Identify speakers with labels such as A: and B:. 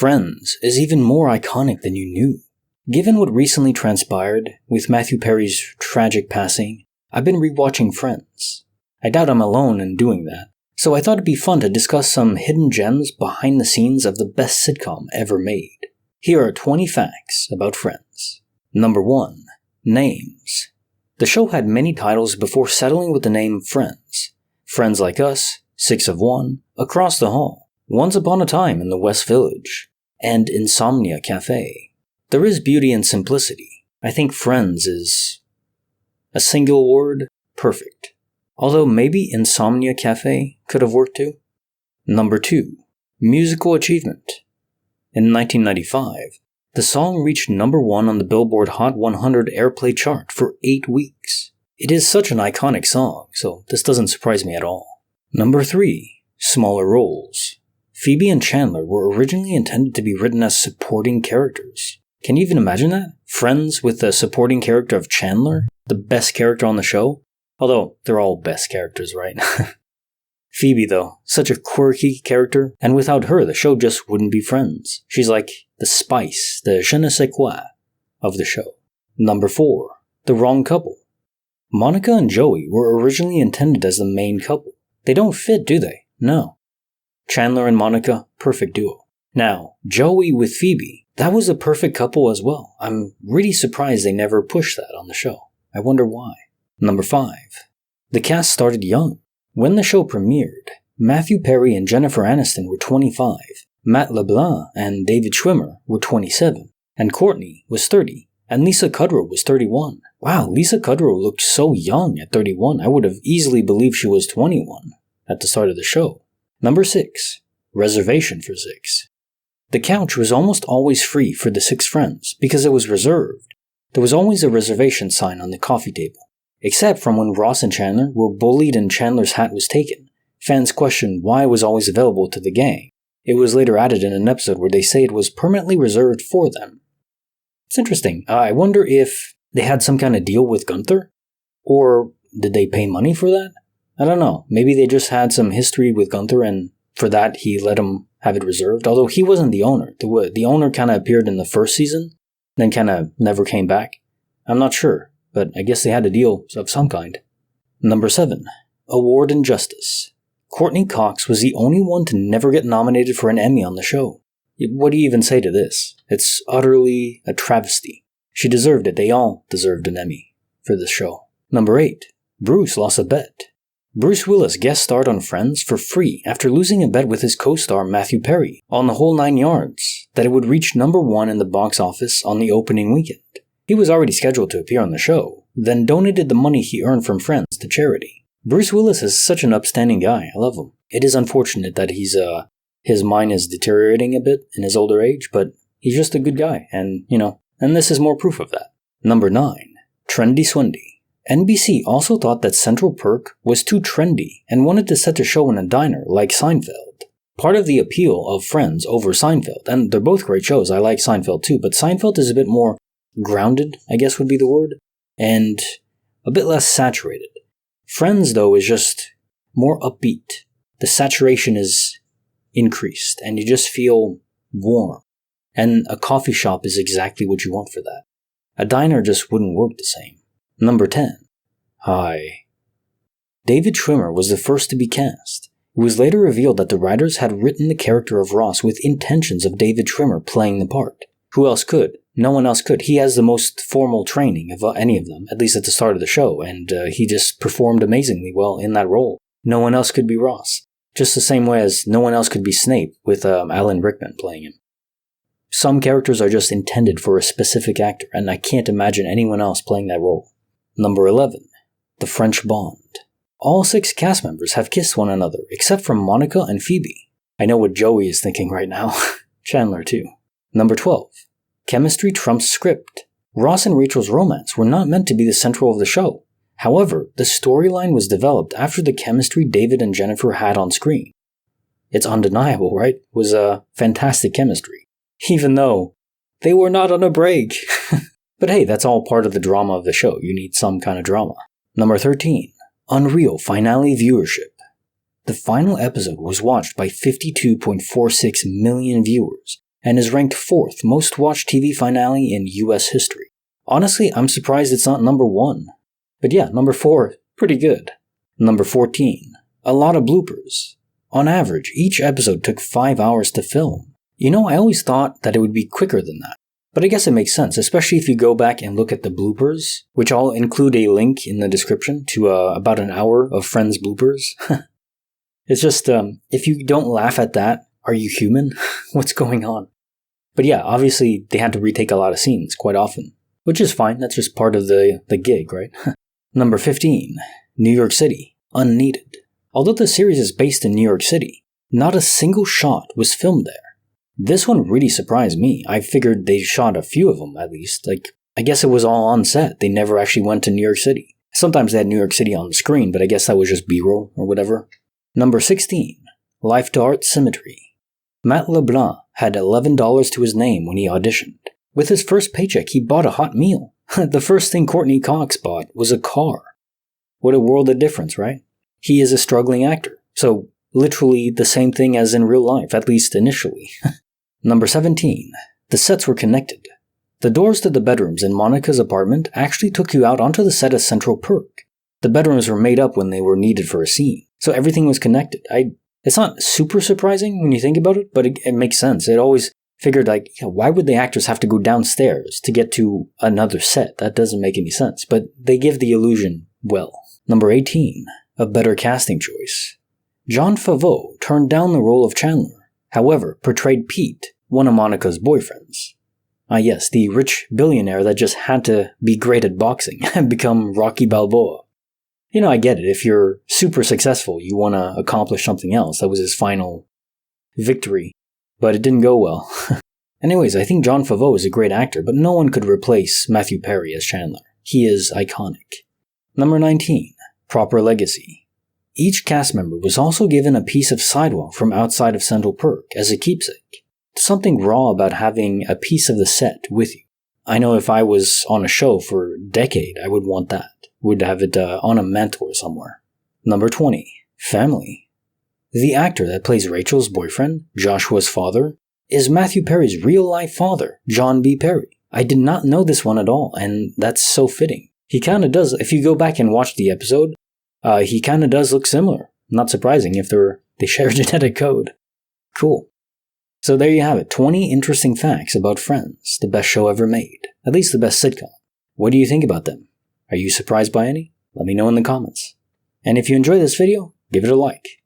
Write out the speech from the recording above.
A: Friends is even more iconic than you knew. Given what recently transpired with Matthew Perry's tragic passing, I've been rewatching Friends. I doubt I'm alone in doing that, so I thought it'd be fun to discuss some hidden gems behind the scenes of the best sitcom ever made. Here are 20 facts about Friends. Number 1. Names. The show had many titles before settling with the name Friends. Friends Like Us, Six of One, Across the Hall, Once Upon a Time in the West Village, and Insomnia Cafe. There is beauty in simplicity. I think Friends is a single word, perfect. Although maybe Insomnia Cafe could have worked too. Number 2. Musical achievement. In 1995, the song reached number 1 on the Billboard Hot 100 airplay chart for 8 weeks. It is such an iconic song, so this doesn't surprise me at all. Number 3. Smaller roles. Phoebe and Chandler were originally intended to be written as supporting characters. Can you even imagine that? Friends with the supporting character of Chandler? The best character on the show? Although, they're all best characters, right? Phoebe, though, such a quirky character, and without her, the show just wouldn't be Friends. She's like the spice, the je ne sais quoi of the show. Number 4. The wrong couple. Monica and Joey were originally intended as the main couple. They don't fit, do they? No. Chandler and Monica, perfect duo. Now, Joey with Phoebe, that was a perfect couple as well. I'm really surprised they never pushed that on the show. I wonder why. Number 5. The cast started young. When the show premiered, Matthew Perry and Jennifer Aniston were 25, Matt LeBlanc and David Schwimmer were 27, and Courtney was 30, and Lisa Kudrow was 31. Wow, Lisa Kudrow looked so young at 31. I would have easily believed she was 21 at the start of the show. Number 6. Reservation for 6. The couch was almost always free for the 6 friends because it was reserved. There was always a reservation sign on the coffee table. Except from when Ross and Chandler were bullied and Chandler's hat was taken. Fans questioned why it was always available to the gang. It was later added in an episode where they say it was permanently reserved for them. It's interesting. I wonder if they had some kind of deal with Gunther? Or did they pay money for that? I don't know. Maybe they just had some history with Gunther and for that he let him have it reserved. Although he wasn't the owner. The owner kind of appeared in the first season, then kind of never came back. I'm not sure. But I guess they had a deal of some kind. Number 7. Award and Justice. Courtney Cox was the only one to never get nominated for an Emmy on the show. What do you even say to this? It's utterly a travesty. She deserved it. They all deserved an Emmy for this show. Number 8. Bruce lost a bet. Bruce Willis guest starred on Friends for free after losing a bet with his co-star Matthew Perry on the whole 9 yards that it would reach number 1 in the box office on the opening weekend. He was already scheduled to appear on the show, then donated the money he earned from Friends to charity. Bruce Willis is such an upstanding guy. I love him. It is unfortunate that his mind is deteriorating a bit in his older age, but he's just a good guy, and this is more proof of that. Number 9. Trendy Swendy. NBC also thought that Central Perk was too trendy and wanted to set the show in a diner like Seinfeld. Part of the appeal of Friends over Seinfeld, and they're both great shows, I like Seinfeld too, but Seinfeld is a bit more grounded, I guess would be the word, and a bit less saturated. Friends, though, is just more upbeat. The saturation is increased, and you just feel warm. And a coffee shop is exactly what you want for that. A diner just wouldn't work the same. Number 10. Hi. David Schwimmer was the first to be cast. It was later revealed that the writers had written the character of Ross with intentions of David Schwimmer playing the part. Who else could? No one else could. He has the most formal training of any of them, at least at the start of the show, and he just performed amazingly well in that role. No one else could be Ross. Just the same way as no one else could be Snape with Alan Rickman playing him. Some characters are just intended for a specific actor, and I can't imagine anyone else playing that role. Number 11. The French Bond. All 6 cast members have kissed one another, except for Monica and Phoebe. I know what Joey is thinking right now. Chandler, too. Number 12. Chemistry trumps script. Ross and Rachel's romance were not meant to be the central of the show. However, the storyline was developed after the chemistry David and Jennifer had on screen. It's undeniable, right? It was a fantastic chemistry. Even though they were not on a break. But hey, that's all part of the drama of the show. You need some kind of drama. Number 13. Unreal finale viewership. The final episode was watched by 52.46 million viewers, and is ranked 4th most watched TV finale in US history. Honestly, I'm surprised it's not number 1. But yeah, number 4, pretty good. Number 14, a lot of bloopers. On average, each episode took 5 hours to film. You know, I always thought that it would be quicker than that. But I guess it makes sense, especially if you go back and look at the bloopers, which I'll include a link in the description to about an hour of Friends bloopers. It's just, if you don't laugh at that, are you human? What's going on? But yeah, obviously they had to retake a lot of scenes quite often, which is fine, that's just part of the gig, right? Number 15, New York City, unneeded. Although the series is based in New York City, not a single shot was filmed there. This one really surprised me. I figured they shot a few of them, at least. I guess it was all on set. They never actually went to New York City. Sometimes they had New York City on the screen, but I guess that was just B-roll or whatever. Number 16. Life to Art Symmetry. Matt LeBlanc had $11 to his name when he auditioned. With his first paycheck, he bought a hot meal. The first thing Courtney Cox bought was a car. What a world of difference, right? He is a struggling actor, so literally the same thing as in real life, at least initially. Number 17. The sets were connected. The doors to the bedrooms in Monica's apartment actually took you out onto the set of Central Perk. The bedrooms were made up when they were needed for a scene, so everything was connected. It's not super surprising when you think about it, but it makes sense. It always figured why would the actors have to go downstairs to get to another set? That doesn't make any sense, but they give the illusion well. Number 18. A better casting choice. Jon Favreau turned down the role of Chandler, however, portrayed Pete, one of Monica's boyfriends. Yes, the rich billionaire that just had to be great at boxing and become Rocky Balboa. You know, I get it. If you're super successful, you want to accomplish something else. That was his final victory. But it didn't go well. Anyways, I think Jon Favreau is a great actor, but no one could replace Matthew Perry as Chandler. He is iconic. Number 19. Proper legacy. Each cast member was also given a piece of sidewalk from outside of Central Perk as a keepsake. There's something raw about having a piece of the set with you. I know if I was on a show for a decade, I would want that. Would have it on a mantle somewhere. Number 20. Family. The actor that plays Rachel's boyfriend, Joshua's father, is Matthew Perry's real-life father, John B. Perry. I did not know this one at all, and that's so fitting. He kinda does, if you go back and watch the episode, he kinda does look similar. Not surprising if they share genetic code. Cool. So there you have it, 20 interesting facts about Friends, the best show ever made. At least the best sitcom. What do you think about them? Are you surprised by any? Let me know in the comments. And if you enjoyed this video, give it a like.